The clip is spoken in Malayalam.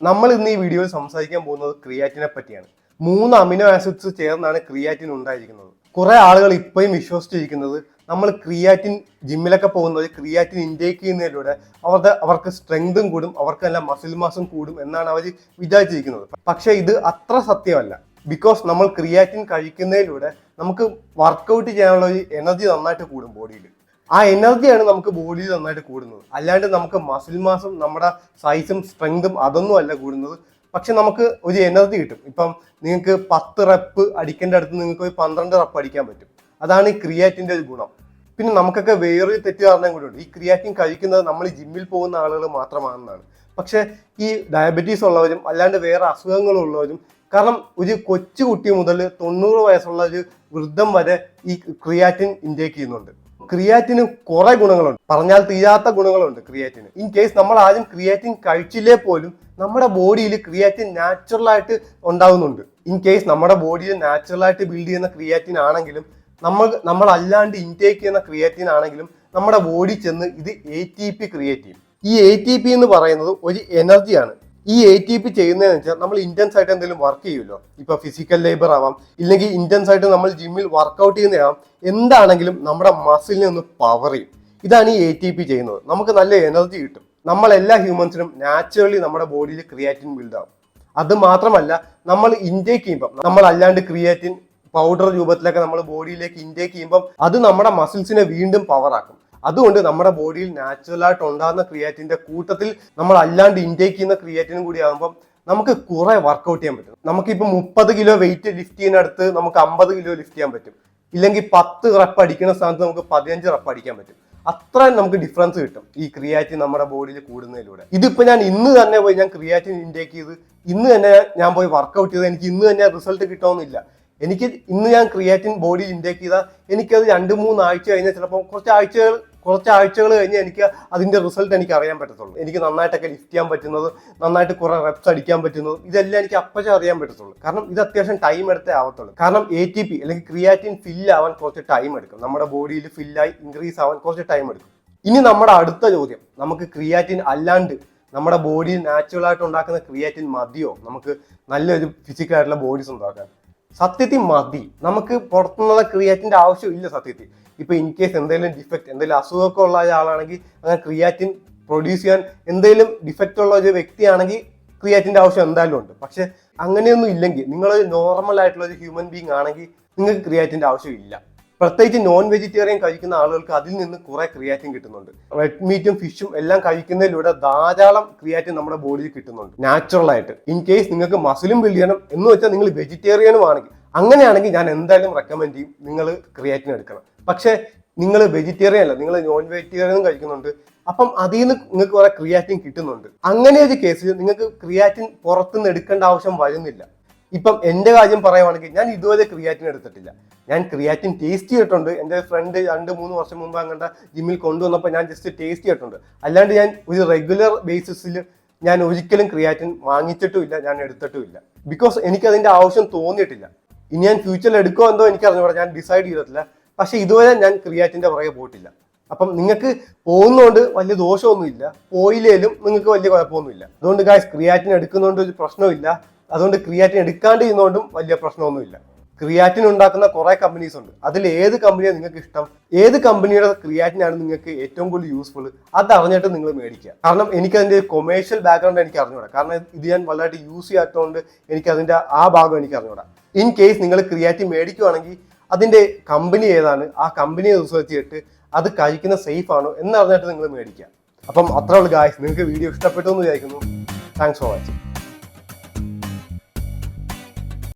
നമ്മൾ ഇന്ന് ഈ വീഡിയോയിൽ സംസാരിക്കാൻ പോകുന്നത് ക്രിയാറ്റിനെ പറ്റിയാണ്. 3 അമിനോ ആസിഡ്സ് ചേർന്നാണ് ക്രിയാറ്റിൻ ഉണ്ടായിരിക്കുന്നത്. കുറെ ആളുകൾ ഇപ്പോഴും വിശ്വസിച്ചിരിക്കുന്നത് നമ്മൾ ക്രിയാറ്റിൻ ജിമ്മിലൊക്കെ പോകുന്നത് ക്രിയാറ്റിൻ ഇൻടേക്ക് ചെയ്യുന്നതിലൂടെ അവർക്ക് സ്ട്രെങ്തും കൂടും, അവർക്ക് നല്ല മസിൽ മാസും കൂടും എന്നാണ് അവർ വിചാരിച്ചിരിക്കുന്നത്. പക്ഷെ ഇത് അത്ര സത്യമല്ല. ബിക്കോസ് നമ്മൾ ക്രിയാറ്റിൻ കഴിക്കുന്നതിലൂടെ നമുക്ക് വർക്കൗട്ട് ചെയ്യാനുള്ള ഒരു എനർജി നന്നായിട്ട് കൂടും ബോഡിയിൽ. ആ എനർജിയാണ് നമുക്ക് ബോഡിയിൽ നന്നായിട്ട് കൂടുന്നത്. അല്ലാണ്ട് നമുക്ക് മസിൽ മാസും നമ്മുടെ സൈസും സ്ട്രെങ്തും അതൊന്നും അല്ല കൂടുന്നത്. പക്ഷെ നമുക്ക് ഒരു എനർജി കിട്ടും. ഇപ്പം നിങ്ങൾക്ക് 10 റെപ്പ് അടിക്കേണ്ട അടുത്ത് നിങ്ങൾക്ക് ഒരു 12 റെപ്പ് അടിക്കാൻ പറ്റും. അതാണ് ഈ ക്രിയാറ്റിൻ്റെ ഒരു ഗുണം. പിന്നെ നമുക്കൊക്കെ വേറൊരു തെറ്റിദ്ധാരണ കൂടി ഉണ്ട്. ഈ ക്രിയാറ്റിൻ കഴിക്കുന്നത് നമ്മൾ ജിമ്മിൽ പോകുന്ന ആളുകൾ മാത്രമാണെന്നാണ്. പക്ഷെ ഈ ഡയബറ്റീസ് ഉള്ളവരും അല്ലാണ്ട് വേറെ അസുഖങ്ങളുള്ളവരും, കാരണം ഒരു കൊച്ചുകുട്ടി മുതൽ 90 വയസ്സുള്ള ഒരു വൃദ്ധം വരെ ഈ ക്രിയാറ്റിൻ ഇൻടേക്ക് ചെയ്യുന്നുണ്ട്. ക്രിയാറ്റിന് കുറെ ഗുണങ്ങളുണ്ട്, പറഞ്ഞാൽ തീരാത്ത ഗുണങ്ങളുണ്ട് ക്രിയാറ്റിന്. ഇൻ കേസ് നമ്മൾ ആദ്യം ക്രിയാറ്റിൻ കഴിച്ചില്ലേ പോലും നമ്മുടെ ബോഡിയിൽ ക്രിയാറ്റിൻ നാച്ചുറലായിട്ട് ഉണ്ടാവുന്നുണ്ട്. ഇൻ കേസ് നമ്മുടെ ബോഡിയിൽ നാച്ചുറലായിട്ട് ബിൽഡ് ചെയ്യുന്ന ക്രിയാറ്റിൻ ആണെങ്കിലും നമ്മൾ അല്ലാണ്ട് ഇൻടേക്ക് ചെയ്യുന്ന ക്രിയാറ്റിൻ ആണെങ്കിലും നമ്മുടെ ബോഡി ചെന്ന് ഇത് ATP ക്രിയേറ്റ് ചെയ്യും. ഈ ATP എന്ന് പറയുന്നത് ഒരു എനർജിയാണ്. ഈ ATP ചെയ്യുന്നതെന്ന് വെച്ചാൽ നമ്മൾ ഇന്റൻസ് ആയിട്ട് എന്തെങ്കിലും വർക്ക് ചെയ്യുമല്ലോ, ഇപ്പൊ ഫിസിക്കൽ ലേബർ ആവാം, ഇല്ലെങ്കിൽ ഇന്റൻസ് ആയിട്ട് നമ്മൾ ജിമ്മിൽ വർക്കൗട്ട് ചെയ്യുന്നതാവാം, എന്താണെങ്കിലും നമ്മുടെ മസിലിനെ ഒന്ന് പവർ ചെയ്യും. ഇതാണ് ഈ ATP ചെയ്യുന്നത്. നമുക്ക് നല്ല എനർജി കിട്ടും. നമ്മളെല്ലാ ഹ്യൂമൻസിനും നാച്ചുറലി നമ്മുടെ ബോഡിയിൽ ക്രിയാറ്റിൻ ബിൽഡ് ആവും. അത് മാത്രമല്ല, നമ്മൾ ഇൻടേക്ക് ചെയ്യുമ്പോൾ നമ്മൾ അല്ലാണ്ട് ക്രിയാറ്റിൻ പൗഡർ രൂപത്തിലൊക്കെ നമ്മൾ ബോഡിയിലേക്ക് ഇൻടേക്ക് ചെയ്യുമ്പോൾ അത് നമ്മുടെ മസിൽസിനെ വീണ്ടും പവർ ആക്കും. അതുകൊണ്ട് നമ്മുടെ ബോഡിയിൽ നാച്ചുറലായിട്ട് ഉണ്ടാകുന്ന ക്രിയാറ്റിന്റെ കൂട്ടത്തിൽ നമ്മൾ അല്ലാണ്ട് ഇൻടേക്ക് ചെയ്യുന്ന ക്രിയാറ്റിനും കൂടി ആകുമ്പോൾ നമുക്ക് കുറെ വർക്കൗട്ട് ചെയ്യാൻ പറ്റും. നമുക്കിപ്പോൾ 30 കിലോ വെയിറ്റ് ലിഫ്റ്റ് ചെയ്യുന്നിടത്ത് നമുക്ക് 50 കിലോ ലിഫ്റ്റ് ചെയ്യാൻ പറ്റും. ഇല്ലെങ്കിൽ 10 റെപ്പ് അടിക്കുന്ന സ്ഥാനത്ത് നമുക്ക് 15 റെപ്പ് അടിക്കാൻ പറ്റും. അത്രയും നമുക്ക് ഡിഫറൻസ് കിട്ടും ഈ ക്രിയാറ്റിൻ നമ്മുടെ ബോഡിയിൽ കൂടുന്നതിലൂടെ. ഇതിപ്പോ ഞാൻ ഇന്ന് തന്നെ പോയി ഞാൻ ക്രിയാറ്റിൻ ഇൻടേക്ക് ചെയ്ത് ഇന്ന് തന്നെ ഞാൻ പോയി വർക്കൗട്ട് ചെയ്ത് എനിക്ക് ഇന്ന് തന്നെ റിസൾട്ട് കിട്ടണമെന്നില്ല. എനിക്ക് ഇന്ന് ഞാൻ ക്രിയാറ്റിൻ ബോഡിയിൽ ഇൻടേക്ക് ചെയ്താൽ എനിക്കത് 2-3 ആഴ്ച കഴിഞ്ഞാൽ ചിലപ്പോൾ കുറച്ച് ആഴ്ചകൾ കഴിഞ്ഞ് എനിക്ക് അതിന്റെ റിസൾട്ട് എനിക്ക് അറിയാൻ പറ്റത്തുള്ളൂ. എനിക്ക് നന്നായിട്ടൊക്കെ ലിഫ്റ്റ് ചെയ്യാൻ പറ്റുന്നത്, നന്നായിട്ട് കുറെ റെപ്സ് അടിക്കാൻ പറ്റുന്നത്, ഇതെല്ലാം എനിക്ക് അപ്പച്ചേ അറിയാൻ പറ്റത്തുള്ളൂ. കാരണം ഇത് അത്യാവശ്യം ടൈം എടുത്തേ ആവത്തുള്ളൂ. കാരണം ATP അല്ലെങ്കിൽ ക്രിയാറ്റിൻ ഫില്ല് ആവാൻ കുറച്ച് ടൈം എടുക്കും. നമ്മുടെ ബോഡിയിൽ ഫില്ലായി ഇൻക്രീസ് ആവാൻ കുറച്ച് ടൈം എടുക്കും. ഇനി നമ്മുടെ അടുത്ത ചോദ്യം, നമുക്ക് ക്രിയാറ്റിൻ അല്ലാണ്ട് നമ്മുടെ ബോഡിയിൽ നാച്ചുറൽ ആയിട്ട് ഉണ്ടാക്കുന്ന ക്രിയാറ്റിൻ മതിയോ നമുക്ക് നല്ലൊരു ഫിസിക്കൽ ആയിട്ടുള്ള ബോഡീസ് ഉണ്ടാക്കാൻ? സത്യത്തിൽ മതി. നമുക്ക് പുറത്തുനിന്നുള്ള ക്രിയാറ്റിന്റെ ആവശ്യമില്ല സത്യത്തിൽ. ഇപ്പൊ ഇൻ കേസ് എന്തെങ്കിലും ഡിഫക്റ്റ്, എന്തെങ്കിലും അസുഖമൊക്കെ ഉള്ള ആളാണെങ്കിൽ അങ്ങനെ ക്രിയാറ്റിൻ പ്രൊഡ്യൂസ് ചെയ്യാൻ എന്തെങ്കിലും ഡിഫക്റ്റ് ഉള്ള ഒരു വ്യക്തിയാണെങ്കിൽ ക്രിയാറ്റിന്റെ ആവശ്യം എന്തായാലും ഉണ്ട്. പക്ഷെ അങ്ങനെയൊന്നും ഇല്ലെങ്കിൽ നിങ്ങൾ നോർമൽ ആയിട്ടുള്ള ഒരു ഹ്യൂമൻ ബീങ് ആണെങ്കിൽ നിങ്ങൾക്ക് ക്രിയാറ്റിന്റെ ആവശ്യമില്ല. പ്രത്യേകിച്ച് നോൺ വെജിറ്റേറിയൻ കഴിക്കുന്ന ആളുകൾക്ക് അതിൽ നിന്ന് കുറെ ക്രിയാറ്റിൻ കിട്ടുന്നുണ്ട്. റെഡ് മീറ്റും ഫിഷും എല്ലാം കഴിക്കുന്നതിലൂടെ ധാരാളം ക്രിയാറ്റിൻ നമ്മുടെ ബോഡിയിൽ കിട്ടുന്നുണ്ട് നാച്ചുറൽ ആയിട്ട്. ഇൻ കേസ് നിങ്ങൾക്ക് മസിലും ബിൽഡ് ചെയ്യണം എന്ന് വെച്ചാൽ നിങ്ങൾ വെജിറ്റേറിയനും ആണെങ്കിൽ, അങ്ങനെയാണെങ്കിൽ ഞാൻ എന്തായാലും റെക്കമെൻഡ് ചെയ്യും നിങ്ങൾ ക്രിയാറ്റിൻ എടുക്കണം. പക്ഷെ നിങ്ങൾ വെജിറ്റേറിയൻ അല്ല, നിങ്ങൾ നോൺ വെജിറ്റേറിയനും കഴിക്കുന്നുണ്ട്, അപ്പം അതിൽ നിന്ന് നിങ്ങൾക്ക് കുറെ ക്രിയാറ്റിൻ കിട്ടുന്നുണ്ട്. അങ്ങനെ ഒരു കേസിൽ നിങ്ങൾക്ക് ക്രിയാറ്റിൻ പുറത്തുനിന്ന് എടുക്കേണ്ട ആവശ്യം വരുന്നില്ല. ഇപ്പം എന്റെ കാര്യം പറയുവാണെങ്കിൽ ഞാൻ ഇതുവരെ ക്രിയാറ്റിൻ എടുത്തിട്ടില്ല. ഞാൻ ക്രിയാറ്റിൻ ടേസ്റ്റ് ചെയ്തിട്ടുണ്ട്. എൻ്റെ ഫ്രണ്ട് 2-3 വർഷം മുമ്പ് അങ്ങോട്ട് ജിമ്മിൽ കൊണ്ടുവന്നപ്പോൾ ഞാൻ ജസ്റ്റ് ടേസ്റ്റ് ചെയ്തിട്ടുണ്ട്. അല്ലാണ്ട് ഞാൻ ഒരു റെഗുലർ ബേസിസിൽ ഞാൻ ഒരിക്കലും ക്രിയാറ്റിൻ വാങ്ങിച്ചിട്ടുമില്ല, ഞാൻ എടുത്തിട്ടുമില്ല. ബിക്കോസ് എനിക്ക് അതിന്റെ ആവശ്യം തോന്നിയിട്ടില്ല. ഇനി ഞാൻ ഫ്യൂച്ചറിൽ എടുക്കുമോ എന്തോ എനിക്ക് അറിഞ്ഞൂടാ, ഞാൻ ഡിസൈഡ് ചെയ്തിട്ടില്ല. പക്ഷെ ഇതുവരെ ഞാൻ ക്രിയാറ്റിന്റെ പുറകെ പോയിട്ടില്ല. അപ്പം നിങ്ങൾക്ക് പോകുന്നതുകൊണ്ട് വലിയ ദോഷമൊന്നുമില്ല, പോയില്ലേലും നിങ്ങൾക്ക് വലിയ കുഴപ്പമൊന്നുമില്ല. അതുകൊണ്ട് ഗായ്സ് ക്രിയാറ്റിൻ എടുക്കുന്നതുകൊണ്ട് ഒരു പ്രശ്നമില്ല. അതുകൊണ്ട് ക്രിയാറ്റിൻ എടുക്കാണ്ട് ചെയ്യുന്നതുകൊണ്ടും വലിയ പ്രശ്നമൊന്നുമില്ല. ക്രിയാറ്റിൻ ഉണ്ടാക്കുന്ന കുറെ കമ്പനീസ് ഉണ്ട്. അതിൽ ഏത് കമ്പനിയാണ് നിങ്ങൾക്ക് ഇഷ്ടം, ഏത് കമ്പനിയുടെ ക്രിയാറ്റിനാണ് നിങ്ങൾക്ക് ഏറ്റവും കൂടുതൽ യൂസ്ഫുൾ, അത് അറിഞ്ഞിട്ട് നിങ്ങൾ മേടിക്കുക. കാരണം എനിക്ക് അതിന്റെ കൊമേഴ്ഷ്യൽ ബാക്ക്ഗ്രൗണ്ട് എനിക്ക് അറിഞ്ഞൂടാ. കാരണം ഇത് ഞാൻ വളരെ യൂസ് ചെയ്യാത്തതുകൊണ്ട് എനിക്ക് അതിന്റെ ആ ഭാഗം എനിക്ക് അറിഞ്ഞൂടാ. ഇൻ കേസ് നിങ്ങൾ ക്രിയാറ്റിൻ മേടിക്കുവാണെങ്കിൽ അതിന്റെ കമ്പനി ഏതാണ്, ആ കമ്പനിയെ റിസർച്ച് ചെയ്തിട്ട് അത് കഴിക്കുന്ന സേഫ് ആണോ എന്ന് അറിഞ്ഞിട്ട് നിങ്ങൾ മേടിക്കുക. അപ്പം അത്രേ ഉള്ളൂ ഗായ്സ്. നിങ്ങൾക്ക് വീഡിയോ ഇഷ്ടപ്പെട്ടു എന്ന് വിചാരിക്കുന്നു. Thanks for watching.